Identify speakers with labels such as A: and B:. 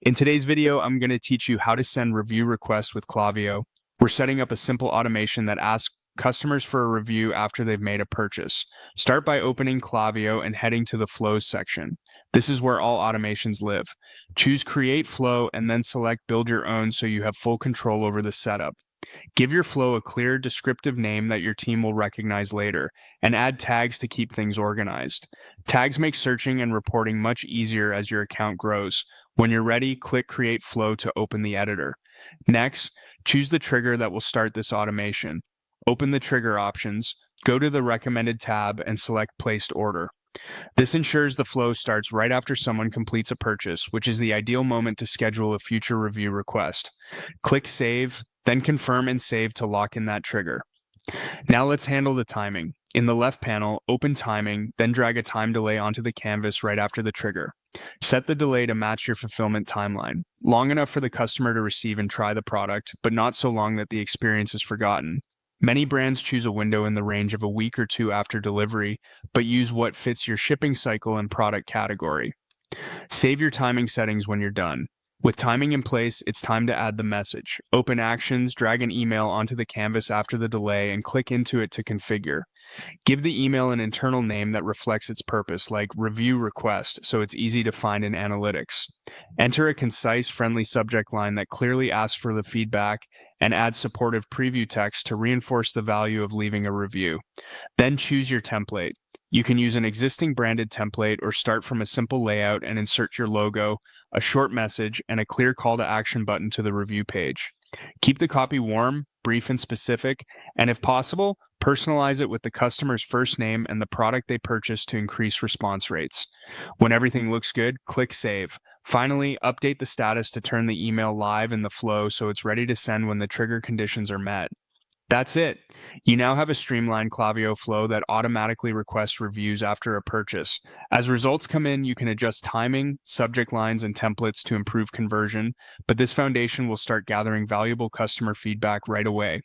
A: In today's video, I'm going to teach you how to send review requests with Klaviyo. We're setting up a simple automation that asks customers for a review after they've made a purchase. Start by opening Klaviyo and heading to the Flows section. This is where all automations live. Choose Create Flow and then select Build Your Own so you have full control over the setup. Give your flow a clear, descriptive name that your team will recognize later, and add tags to keep things organized. Tags make searching and reporting much easier as your account grows. When you're ready, click Create Flow to open the editor. Next, choose the trigger that will start this automation. Open the trigger options, go to the Recommended tab, and select Placed Order. This ensures the flow starts right after someone completes a purchase, which is the ideal moment to schedule a future review request. Click Save, then confirm and save to lock in that trigger. Now let's handle the timing. In the left panel, open timing, then drag a time delay onto the canvas right after the trigger. Set the delay to match your fulfillment timeline, long enough for the customer to receive and try the product, but not so long that the experience is forgotten. Many brands choose a window in the range of a week or two after delivery, but use what fits your shipping cycle and product category. Save your timing settings when you're done. With timing in place, it's time to add the message. Open Actions, drag an email onto the canvas after the delay, and click into it to configure. Give the email an internal name that reflects its purpose, like Review Request, so it's easy to find in analytics. Enter a concise, friendly subject line that clearly asks for the feedback, and add supportive preview text to reinforce the value of leaving a review. Then choose your template. You can use an existing branded template or start from a simple layout and insert your logo, a short message, and a clear call to action button to the review page. Keep the copy warm, brief, and specific, and if possible, personalize it with the customer's first name and the product they purchased to increase response rates. When everything looks good, click Save. Finally, update the status to turn the email live in the flow so it's ready to send when the trigger conditions are met. That's it. You now have a streamlined Klaviyo flow that automatically requests reviews after a purchase. As results come in, you can adjust timing, subject lines, and templates to improve conversion, but this foundation will start gathering valuable customer feedback right away.